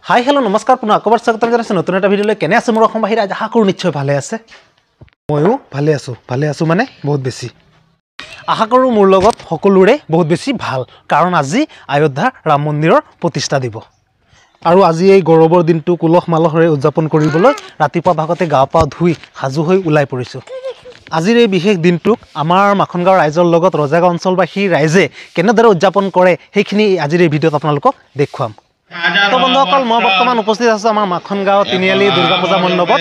Hi hello' নমস্কাৰ পুনৰ আকবাৰ স্বাগতম জনাইছো নতুন এটা ভিডিঅ'লৈ। কেনে আছে মোৰ অসমবাসীৰ ৰাইজ? আশা কৰোঁ নিশ্চয় ভালে আছে। ময়ো ভালে আছোঁ মানে বহুত বেছি। আশা কৰোঁ মোৰ লগত সকলোৰে বহুত বেছি ভাল, কাৰণ আজি অযোধ্যাৰ ৰাম মন্দিৰৰ প্ৰতিষ্ঠা দিৱস। আৰু আজি এই গৌৰৱৰ দিনটো উলহ মালহেৰে উদযাপন কৰিবলৈ ৰাতিপুৱা ভাগতে গা পা ধুই সাজু হৈ ওলাই পৰিছোঁ। আজিৰ এই বিশেষ দিনটোক আমাৰ মাখনগাঁও ৰাইজৰ লগত ৰজাগাঁও অঞ্চলবাসীৰ ৰাইজে কেনেদৰে উদযাপন কৰে সেইখিনি আজিৰ এই ভিডিঅ'ত আপোনালোকক দেখুৱাম। তো বন্ধুসকল, মই বৰ্তমান উপস্থিত আছোঁ আমাৰ মাখনগাঁও তিনিআলি দুৰ্গা পূজা মণ্ডপত।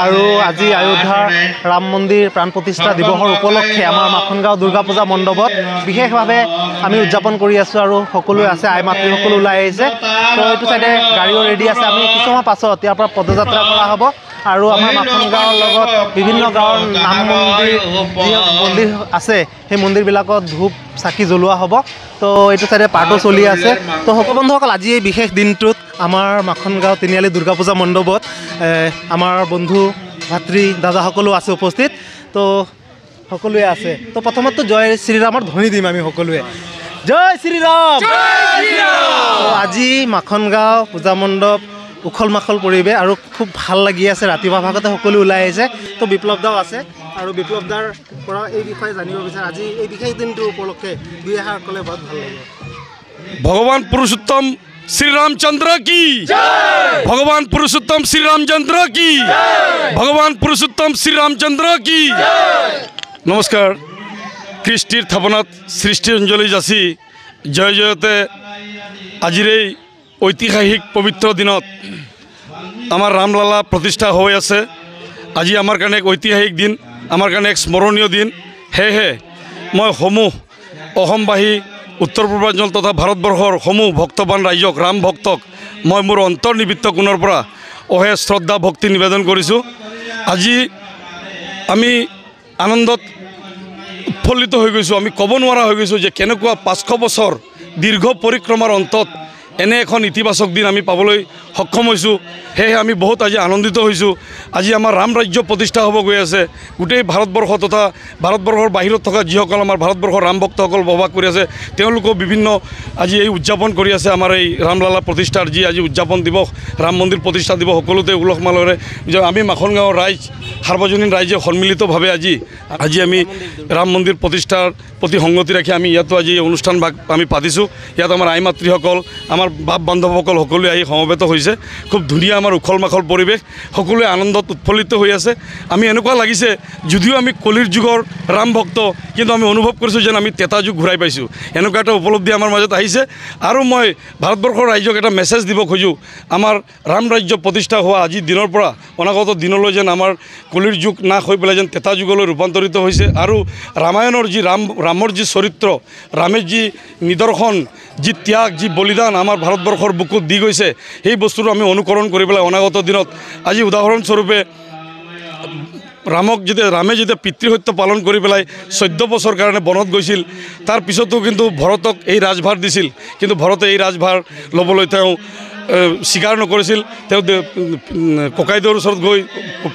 আৰু আজি অযোধ্যাৰ ৰাম মন্দিৰ প্ৰাণ প্ৰতিষ্ঠা দিৱসৰ উপলক্ষে আমাৰ মাখনগাঁও দুৰ্গা পূজা মণ্ডপত বিশেষভাৱে আমি উদযাপন কৰি আছোঁ আৰু সকলোৱে আছে, আই মাতৃসকলো ওলাই আহিছে। তো এইটো চাইডে গাড়ীও ৰেডি আছে। আমি কিছুমান পাছত ইয়াৰ পৰা পদযাত্ৰা কৰা হ'ব আৰু আমাৰ মাখনগাঁৱৰ লগত বিভিন্ন গাঁৱৰ নাম মন্দিৰ যি মন্দিৰ আছে সেই মন্দিৰবিলাকত ধূপ চাকি জ্বলোৱা হ'ব। তো এইটো চাইডে পাৰ্টো চলি আছে। তো সকলো বন্ধুসকল, আজি এই বিশেষ দিনটোত আমাৰ মাখনগাঁও তিনিআলি দুৰ্গা পূজা মণ্ডপত আমাৰ বন্ধু ভাতৃ দাদাসকলো আছে উপস্থিত। তো সকলোৱে আছে। তো প্ৰথমতো জয় শ্ৰীৰামৰ ধ্বনি দিম আমি সকলোৱে, জয় শ্ৰীৰাম। তো আজি মাখনগাঁও পূজা মণ্ডপ উখল মাখল পৰিৱেশ আৰু খুব ভাল লাগি আছে। ৰাতিপুৱা ভাগতে সকলো ওলাই আহিছে। তো বিপ্লৱ দাও আছে আৰু বিপ্লৱ দাৰ পৰা এই বিষয়ে জানিব বিচাৰে। আজি এই বিশেষ দিনটোৰ উপলক্ষে দুই এষাৰ ক'লে বহুত ভাল লাগিব। ভগবান পুৰুষোত্তম শ্রীরামচন্দ্র কি, ভগবান পুরুষোত্তম শ্রীরামচন্দ্র কি, ভগবান পুরুষোত্তম শ্রীরামচন্দ্র কি। নমস্কার। কৃষ্টির থাপনাত সৃষ্টি অঞ্জলি যাচি জয় জয়তে আজির এই ঐতিহাসিক পবিত্র দিনত আমার রামলালা প্রতিষ্ঠা হয়ে আছে। আজি আমার কারণে এক ঐতিহাসিক দিন, আমার কারণে এক স্মরণীয় দিন। সেয়েহে মই সমূহ অসমবাসী, উত্তৰ পূৰ্বাঞ্চল তথা ভাৰতবৰ্ষৰ সমূহ ভক্তবান ৰাইজক, ৰাম ভক্তক মই মোৰ অন্তৰ্নিবিত্ত কোণৰ পৰা অশেষ শ্ৰদ্ধা ভক্তি নিবেদন কৰিছোঁ। আজি আমি আনন্দত উৎফুল্লিত হৈ গৈছোঁ। আমি ক'ব নোৱাৰা হৈ গৈছোঁ যে কেনেকুৱা 500 বছৰ দীৰ্ঘ পৰিক্ৰমাৰ অন্তত এনে এখন ইতিবাচক দিন আমি পাবলৈ সক্ষম হৈছোঁ। সেয়েহে আমি বহুত আজি আনন্দিত হৈছোঁ। আজি আমাৰ ৰাম ৰাজ্য প্ৰতিষ্ঠা হ'ব গৈ আছে। গোটেই ভাৰতবৰ্ষ তথা ভাৰতবৰ্ষৰ বাহিৰত থকা যিসকল আমাৰ ভাৰতবৰ্ষৰ ৰাম ভক্তসকল বসবাস কৰি আছে, তেওঁলোকেও বিভিন্ন আজি এই উদযাপন কৰি আছে আমাৰ এই ৰামলালা প্ৰতিষ্ঠাৰ যি আজি উদযাপন দিৱস, ৰাম মন্দিৰ প্ৰতিষ্ঠা দিৱস। সকলোতে উলহ মালহেৰে আমি মাখনগাঁৱৰ ৰাইজ, সাৰ্বজনীন ৰাইজে সন্মিলিতভাৱে আজি আমি ৰাম মন্দিৰ প্ৰতিষ্ঠাৰ প্ৰতি সংগতি ৰাখি আমি ইয়াতো আজি অনুষ্ঠান ভাগ আমি পাতিছোঁ। ইয়াত আমাৰ আই মাতৃসকল, আমাৰ বাপ বান্ধৱসকল সকলোৱে আহি সমবেত হৈছে। খুব ধুনীয়া আমাৰ উখল মাখল পৰিৱেশ, সকলোৱে আনন্দত উৎফুল্লিত হৈ আছে। আমি এনেকুৱা লাগিছে যদিও আমি কলিৰ যুগৰ ৰাম ভক্ত, কিন্তু আমি অনুভৱ কৰিছোঁ যেন আমি তেতা যুগ ঘূৰাই পাইছোঁ। এনেকুৱা এটা উপলব্ধি আমাৰ মাজত আহিছে। আৰু মই ভাৰতবৰ্ষৰ ৰাইজক এটা মেছেজ দিব খোজোঁ, আমাৰ ৰাম ৰাজ্য প্ৰতিষ্ঠা হোৱা আজিৰ দিনৰ পৰা অনাগত দিনলৈ যেন আমাৰ কলিৰ যুগ নাশ হৈ পেলাই যেন তেতা যুগলৈ ৰূপান্তৰিত হৈছে। আৰু ৰামায়ণৰ যি ৰামৰ যি চৰিত্ৰ, ৰামেৰ যি নিদৰ্শন, যি ত্যাগ, যি বলিদান আমাৰ ভাৰতবৰ্ষৰ বুকুত দি গৈছে, সেই বস্তুটো আমি অনুকৰণ কৰি পেলাই অনাগত দিনত আজি উদাহৰণস্বৰূপে ৰামে যেতিয়া পিতৃসত্য পালন কৰি পেলাই 14 বছৰ কাৰণে বনত গৈছিল, তাৰ পিছতো কিন্তু ভৰতক এই ৰাজভাৰ দিছিল। কিন্তু ভৰতে এই ৰাজভাৰ ল'বলৈ তেওঁ স্বীকাৰ নকৰিছিল। তেওঁ ককাইদেউৰ ওচৰত গৈ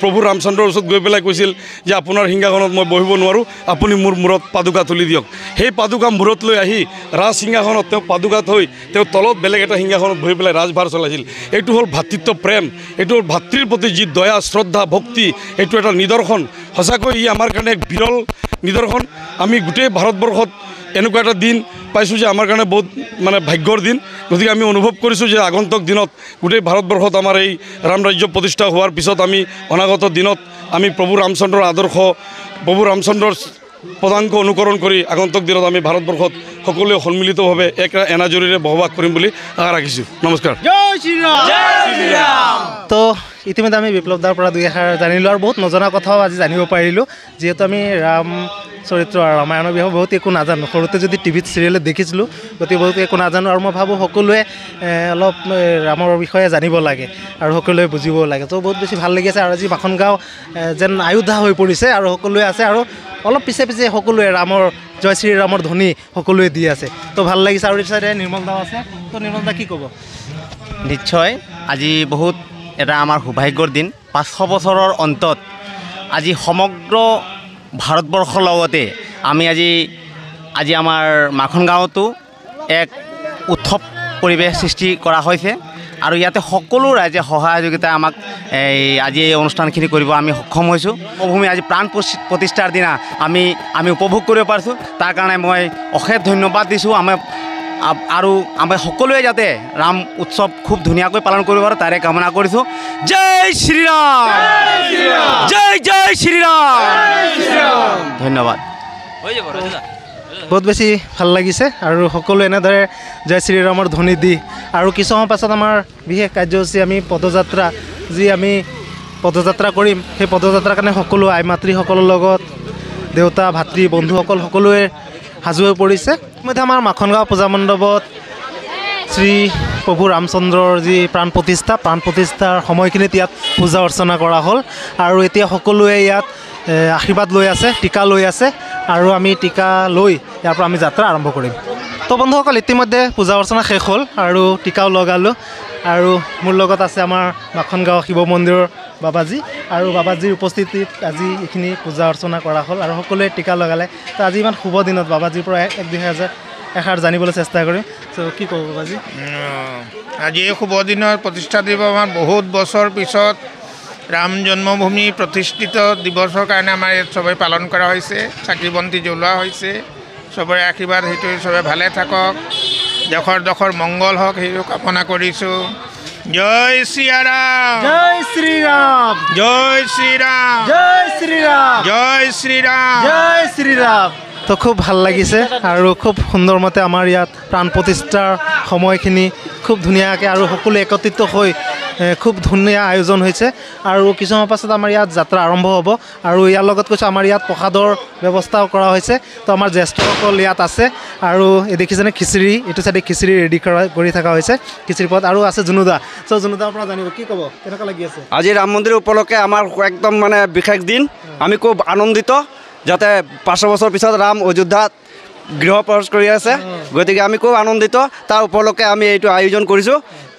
প্ৰভু ৰামচন্দ্ৰৰ ওচৰত গৈ পেলাই কৈছিল যে আপোনাৰ সিংহাসনত মই বহিব নোৱাৰোঁ, আপুনি মোৰ মূৰত পাদুকা তুলি দিয়ক। সেই পাদুকা মূৰত লৈ আহি ৰাজ সিংহাসনত তেওঁ পাদুকা থৈ তেওঁ তলত বেলেগ এটা সিংহাসনত বহি পেলাই ৰাজভাৰ চলাইছিল। এইটো হ'ল ভাতৃত্ব প্ৰেম, এইটো হ'ল ভাতৃৰ প্ৰতি যি দয়া, শ্ৰদ্ধা, ভক্তি, এইটো এটা নিদৰ্শন। সঁচাকৈ ই আমাৰ কাৰণে এক বিৰল নিদৰ্শন। আমি গোটেই ভাৰতবৰ্ষত এনেকুৱা এটা দিন পাইছোঁ যে আমাৰ কাৰণে বহুত মানে ভাগ্যৰ দিন। গতিকে আমি অনুভৱ কৰিছোঁ যে আগন্তুক দিনত গোটেই ভাৰতবৰ্ষত আমাৰ এই ৰাম ৰাজ্য প্ৰতিষ্ঠা হোৱাৰ পিছত আমি অনাগত দিনত আমি প্ৰভু ৰামচন্দ্ৰৰ আদৰ্শ, প্ৰভু ৰামচন্দ্ৰৰ পদাংক অনুকৰণ কৰি আগন্তুক দিনত আমি ভাৰতবৰ্ষত সকলোৱে সন্মিলিতভাৱে এক এনাজৰীৰে বসবাস কৰিম বুলি আশা ৰাখিছোঁ। নমস্কাৰ। জয় শ্ৰীৰাম। জয় শ্ৰীৰাম। তো ইতিমধ্যে আমি বিপ্লৱ দাৰ পৰা দুই এষাৰ জানিলোঁ আৰু বহুত নজনা কথাও আজি জানিব পাৰিলোঁ। যিহেতু আমি ৰাম চৰিত্ৰ আৰু ৰামায়ণৰ বিষয়ে বহুত একো নাজানো, সৰুতে যদি টিভিত চিৰিয়েলত দেখিছিলোঁ, গতিকে বহুত একো নাজানো। আৰু মই ভাবোঁ সকলোৱে অলপ ৰামৰ বিষয়ে জানিব লাগে আৰু সকলোৱে বুজিবও লাগে। তো বহুত বেছি ভাল লাগি আছে। আৰু আজি মাখনগাঁও যেন অযোধ্যা হৈ পৰিছে আৰু সকলোৱে আছে আৰু অলপ পিছে পিছে সকলোৱে ৰামৰ জয় শ্ৰীৰামৰ ধ্বনি সকলোৱে দি আছে। তো ভাল লাগিছে। আৰু এই চাইডে নিৰ্মল দাও আছে। তো নিৰ্মল দা কি ক'ব? নিশ্চয় আজি বহুত এটা আমাৰ সৌভাগ্যৰ দিন। 500 বছৰৰ অন্তত আজি সমগ্ৰ ভাৰতবৰ্ষৰ লগতে আমি আজি আমাৰ মাখনগাঁৱতো এক উৎসৱ পৰিৱেশ সৃষ্টি কৰা হৈছে। আৰু ইয়াতে সকলো ৰাইজে সহযোগিতা আমাক আজি এই অনুষ্ঠানখিনি কৰিব আমি সক্ষম হৈছোঁ। জন্মভূমি আজি প্ৰাণ প্ৰতিষ্ঠাৰ দিনা আমি উপভোগ কৰিব পাৰিছোঁ, তাৰ কাৰণে মই অশেষ ধন্যবাদ দিছোঁ। আৰু আমি সকলোৱে যাতে ৰাম উৎসৱ খুব ধুনীয়াকৈ পালন কৰিব পাৰোঁ তাৰে কামনা কৰিছোঁ। জয় শ্ৰীৰাম, জয় জয় শ্ৰীৰাম, ধন্যবাদ। বহুত বেছি ভাল লাগিছে আৰু সকলো এনেদৰে জয় শ্ৰীৰামৰ ধ্বনি দি আৰু কিছু সময় পাছত আমাৰ বিশেষ কাৰ্যসূচী আমি পদযাত্ৰা আমি পদযাত্ৰা কৰিম। সেই পদযাত্ৰাৰ কাৰণে সকলো আই মাতৃসকলৰ লগত দেউতা ভাতৃ বন্ধুসকল সকলোৱে সাজু হৈ পৰিছে। ইতিমধ্যে আমাৰ মাখনগাঁও পূজা মণ্ডপত শ্ৰী প্ৰভু ৰামচন্দ্ৰৰ যি প্ৰাণ প্ৰতিষ্ঠাৰ সময়খিনিত ইয়াত পূজা অৰ্চনা কৰা হ'ল আৰু এতিয়া সকলোৱে ইয়াত আশীৰ্বাদ লৈ আছে, টিকা লৈ আছে আৰু আমি টিকা লৈ ইয়াৰ পৰা আমি যাত্ৰা আৰম্ভ কৰিম। তো বন্ধুসকল ইতিমধ্যে পূজা অৰ্চনা শেষ হ'ল আৰু টিকাও লগালোঁ আৰু মোৰ লগত আছে আমাৰ মাখনগাঁও শিৱ মন্দিৰৰ বাবাজী আৰু বাবাজীৰ উপস্থিতিত আজি এইখিনি পূজা অৰ্চনা কৰা হ'ল আৰু সকলোৱে টিকা লগালে। তো আজি ইমান শুভ দিনত বাবাজীৰ পৰা এক দুই এষাৰ জানিবলৈ চেষ্টা কৰিম। চ' কি ক'ব বাবাজী? আজি এই শুভ দিনত প্ৰতিষ্ঠা দিৱস আমাৰ বহুত বছৰ পিছত ৰাম জন্মভূমি প্ৰতিষ্ঠিত দিৱসৰ কাৰণে আমাৰ ইয়াত চবেই পালন কৰা হৈছে, চাকি বন্তি জ্বলোৱা হৈছে। চবৰে আশীৰ্বাদ সেইটো চবে ভালে থাকক, দেশৰ মংগল হওক সেইটো কামনা কৰিছোঁ। জয় শ্ৰীৰাম, জয় শ্ৰীৰাম, জয় শ্ৰীৰাম, জয় শ্ৰীৰাম, জয় শ্ৰীৰাম, জয় শ্ৰীৰাম। তো খুব ভাল লাগিছে আৰু খুব সুন্দৰমতে আমাৰ ইয়াত প্ৰাণ প্ৰতিষ্ঠাৰ সময়খিনি খুব ধুনীয়াকৈ আৰু সকলো একত্ৰিত হৈ খুব ধুনীয়া আয়োজন হৈছে আৰু কিছু সময় পাছত আমাৰ ইয়াত যাত্ৰা আৰম্ভ হ'ব আৰু ইয়াৰ লগত কৈছোঁ আমাৰ ইয়াত প্ৰসাদৰ ব্যৱস্থাও কৰা হৈছে। তো আমাৰ জ্যেষ্ঠসকল ইয়াত আছে আৰু এই দেখিছেনে খিচিৰি, এইটো চাইডে খিচিৰি ৰেডি কৰি থকা হৈছে, খিচিৰি পদ আৰু আছে জুনুদা। চ' জুনুদাৰ পৰা জানিব কি ক'ব, কেনেকুৱা লাগি আছে? আজি ৰাম মন্দিৰ উপলক্ষে আমাৰ একদম মানে বিশেষ দিন, আমি খুব আনন্দিত যাতে 500 বছৰ পিছত ৰাম অযোধ্যাত গৃহপ্ৰৱেশ কৰি আছে, গতিকে আমি খুব আনন্দিত। তাৰ উপলক্ষে আমি এইটো আয়োজন কৰিছোঁ।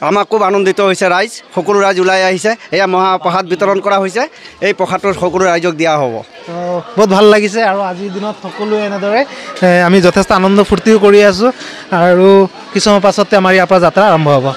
আমাক খুব আনন্দিত হৈছে ৰাইজ, সকলো ৰাইজ ওলাই আহিছে। এয়া মহাপ্ৰসাদ বিতৰণ কৰা হৈছে, এই প্ৰসাদটো সকলো ৰাইজক দিয়া হ'ব। বহুত ভাল লাগিছে আৰু আজিৰ দিনত সকলোৱে এনেদৰে আমি যথেষ্ট আনন্দ ফূৰ্তিও কৰি আছোঁ আৰু কিছু সময় পাছতে আমাৰ ইয়াৰ পৰা যাত্ৰা আৰম্ভ হ'ব।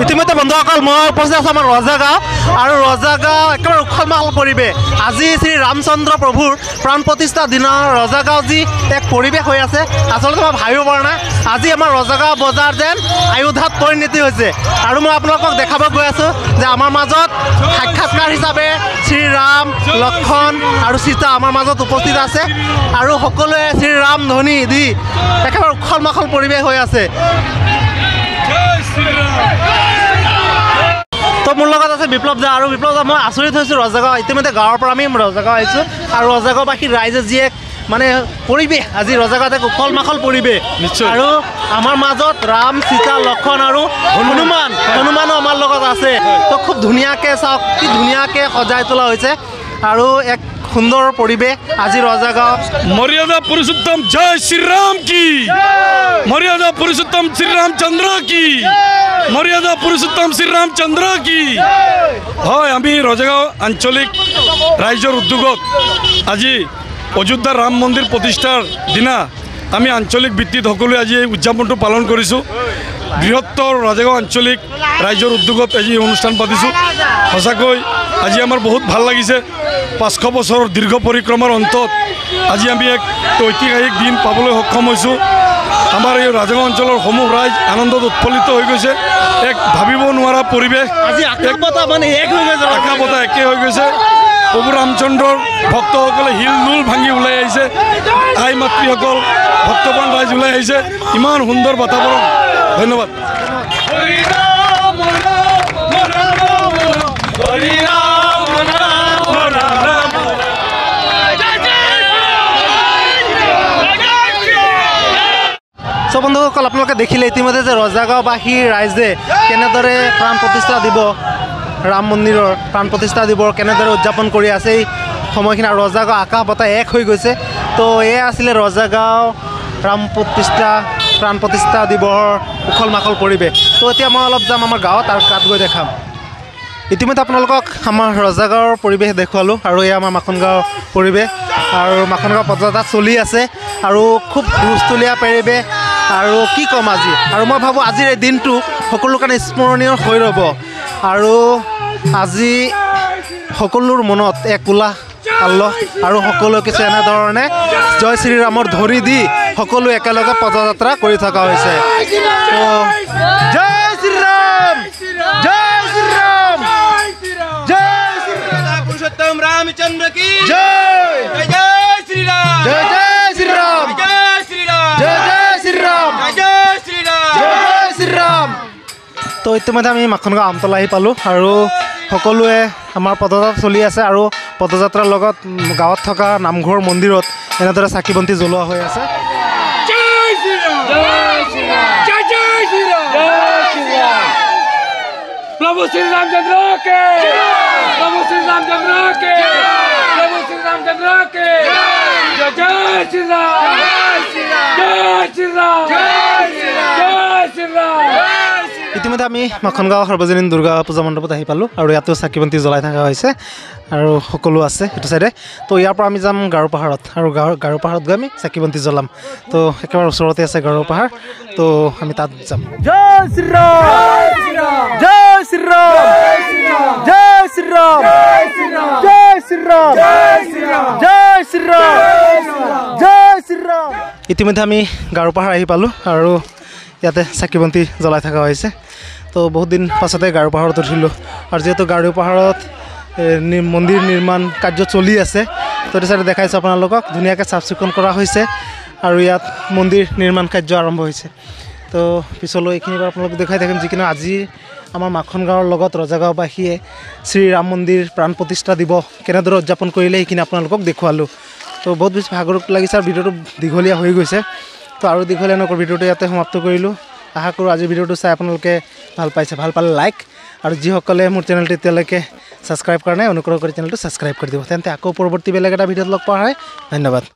ইতিমধ্যে বন্ধুসকল মই উপস্থিত আছোঁ আমাৰ ৰজাগাঁও আৰু ৰজাগাঁও একেবাৰে উখল মাখল পৰিৱেশ। আজি শ্ৰী ৰামচন্দ্ৰ প্ৰভুৰ প্ৰাণ প্ৰতিষ্ঠাৰ দিনৰ ৰজাগাঁও যি এক পৰিৱেশ হৈ আছে আচলতে মই ভাবিব পৰা নাই। আজি আমাৰ ৰজাগাঁও বজাৰ যেন আয়োধ্যাত পৰিণতি হৈছে আৰু মই আপোনালোকক দেখাব গৈ আছোঁ যে আমাৰ মাজত সাক্ষাৎকাৰ হিচাপে শ্ৰীৰাম, লক্ষ্মণ আৰু সীতা আমাৰ মাজত উপস্থিত আছে আৰু সকলোৱে শ্ৰীৰাম ধ্বনি দি একেবাৰে উখল মাখল পৰিৱেশ হৈ আছে। তো মোৰ লগত আছে বিপ্লৱ দা আৰু বিপ্লৱ দা মই আচৰিত হৈছোঁ ৰজাগাঁও ইতিমধ্যে গাঁৱৰ পৰা আমি ৰজাগাঁও আহিছোঁ আৰু ৰজাগাঁওবাসীৰ ৰাইজে যি এক মানে পৰিৱেশ আজি ৰজাগাঁৱত এক উখল মাখল পৰিৱেশ আৰু আমাৰ মাজত ৰাম, সীতা, লক্ষ্মণ আৰু হনুমানো আমাৰ লগত আছে। তো খুব ধুনীয়াকৈ চাওক কি ধুনীয়াকৈ সজাই তোলা হৈছে আৰু এক সুন্দৰ পৰিৱেশ আজি ৰজাগাঁও। मर्यादा पुरुषोत्तम जय श्री राम की, मर्यादा पुरुषोत्तम श्री रामचंद्र की, मर्यादा पुरुषोत्तम श्री रामचंद्र की। হয় আমি ৰজাগাঁও আঞ্চলিক ৰাইজৰ উদ্যোগত আজি অযোধ্যা ৰাম মন্দিৰ প্ৰতিষ্ঠাৰ দিনা আমি আঞ্চলিক ভিত্তিত সকলোৱে আজি এই উদযাপনটো পালন কৰিছোঁ। বৃহত্তৰ ৰজাগাঁও আঞ্চলিক ৰাইজৰ উদ্যোগত আজি অনুষ্ঠান পাতিছোঁ। সঁচাকৈ আজি আমাৰ বহুত ভাল লাগিছে। 500 বছৰৰ দীৰ্ঘ পৰিক্ৰমাৰ অন্তত আজি আমি এক ঐতিহাসিক দিন পাবলৈ সক্ষম হৈছোঁ। আমাৰ এই ৰাজাগাঁও অঞ্চলৰ সমূহ ৰাইজ আনন্দত উৎফুল্লিত হৈ গৈছে। এক ভাবিব নোৱাৰা পৰিৱেশ, আকাপতা একে হৈ গৈছে। প্ৰভু ৰামচন্দ্ৰৰ ভক্তসকলে হিল ভাঙি ওলাই আহিছে, আই মাতৃসকল ভক্তবান ৰাইজ ওলাই আহিছে। ইমান সুন্দৰ বাতাবৰণ। ধন্যবাদ। চ' বন্ধুসকল আপোনালোকে দেখিলে ইতিমধ্যে যে ৰজাগাঁওবাসীৰ ৰাইজে কেনেদৰে প্ৰাণ প্ৰতিষ্ঠা দিব ৰাম মন্দিৰৰ প্ৰাণ প্ৰতিষ্ঠা দিৱস কেনেদৰে উদযাপন কৰি আছে এই সময়খিনি আৰু ৰজাগাঁও আকাশ বতাহ এক হৈ গৈছে। তো এয়া আছিলে ৰজাগাঁও প্ৰাণ প্ৰতিষ্ঠা দিৱসৰ উখল মাখল পৰিৱেশ। তো এতিয়া মই অলপ যাম আমাৰ গাঁৱত আৰু তাত গৈ দেখাম। ইতিমধ্যে আপোনালোকক আমাৰ ৰজাগাঁৱৰ পৰিৱেশ দেখুৱালোঁ আৰু এয়া আমাৰ মাখনগাঁৱৰ পৰিৱেশ আৰু মাখনগাঁও পদযাত্ৰা চলি আছে আৰু খুব হুলস্থুলীয়া পৰিৱেশ আৰু কি ক'ম আজি আৰু মই ভাবোঁ আজিৰ এই দিনটো সকলো কাৰণে স্মৰণীয় হৈ ৰ'ব আৰু আজি সকলোৰ মনত এক উল্লাহ আল্লাহ আৰু সকলোৱে কিছু এনেধৰণে জয় শ্ৰীৰামৰ ধৰি দি সকলো একেলগে পদযাত্ৰা কৰি থকা হৈছে তো জয় শ্ৰীৰাম জয় শ্ৰীৰাম জয় শ্ৰীৰাম পুৰুষোত্তম ৰামচন্দ্ৰ কি জয় জয় শ্ৰীৰাম জয় জয় শ্ৰীৰাম জয় শ্ৰীৰাম জয় জয় শ্ৰীৰাম জয় শ্ৰীৰাম জয় শ্ৰীৰাম তো ইতিমধ্যে আমি মাখনগাঁও আমতলা আহি পালোঁ আৰু সকলোৱে আমাৰ পদযাত্ৰা চলি আছে আৰু পদযাত্ৰাৰ লগত গাঁৱত থকা নামঘৰ মন্দিৰত এনেদৰে চাকি বন্তি জ্বলোৱা হৈ আছে प्रभु श्री रामचंद्र के प्रभु श्री रामचंद्र के प्रभु श्री रामचंद्र के जय श्री राम जय श्री राम जय श्री राम ইতিমধ্যে আমি মাখনগাঁও সাৰ্বজনীন দুৰ্গা পূজা মণ্ডপত আহি পালোঁ আৰু ইয়াতো চাকি বন্তি জ্বলাই থকা হৈছে আৰু সকলো আছে এইটো চাইডে তো ইয়াৰ পৰা আমি যাম গাৰো পাহাৰত আৰু গাৰো পাহাৰত গৈ আমি চাকি বন্তি জ্বলাম তো একেবাৰে ওচৰতে আছে গাৰো পাহাৰ তো আমি তাত যাম জয় শ্ৰীৰাম জয় শ্ৰীৰাম জয় শ্ৰীৰাম জয় শ্ৰীৰাম জয় শ্ৰীৰাম জয় শ্ৰীৰাম ইতিমধ্যে আমি গাৰো পাহাৰ আহি পালোঁ আৰু ইয়াতে চাকি বন্তি জ্বলাই থকা হৈছে তো বহুত দিন পাছতে গাৰো পাহাৰত উঠিলোঁ আৰু যিহেতু গাৰো পাহাৰত মন্দিৰ নিৰ্মাণ কাৰ্য চলি আছে তো এইটো চাইডে দেখাইছোঁ আপোনালোকক ধুনীয়াকৈ চাফ চিকুণ কৰা হৈছে আৰু ইয়াত মন্দিৰ নিৰ্মাণ কাৰ্য আৰম্ভ হৈছে তো পিছলৈ এইখিনি বাৰু আপোনালোকক দেখাই থাকিম যিকিনো আজি আমাৰ মাখনগাঁৱৰ লগত ৰজাগাঁওবাসীয়ে শ্ৰীৰাম মন্দিৰ প্ৰাণ প্ৰতিষ্ঠা দিৱস কেনেদৰে উদযাপন কৰিলে সেইখিনি আপোনালোকক দেখুৱালোঁ তো বহুত বেছি ভাগৰ লাগিছে আৰু ভিডিঅ'টো দীঘলীয়া হৈ গৈছে তো আৰু দীঘলীয়া নকৰোঁ ভিডিঅ'টো ইয়াতে সমাপ্ত কৰিলোঁ আশা কৰোঁ আজিৰ ভিডিঅ'টো চাই আপোনালোকে ভাল পাইছে ভাল পালে লাইক আৰু যিসকলে মোৰ চেনেলটো এতিয়ালৈকে ছাবস্ক্ৰাইব কৰা নাই অনুগ্ৰহ কৰি চেনেলটো ছাবস্ক্ৰাইব কৰি দিব তেন্তে আকৌ পৰৱৰ্তী বেলেগ এটা ভিডিঅ'ত লগ পোৱা হয় ধন্যবাদ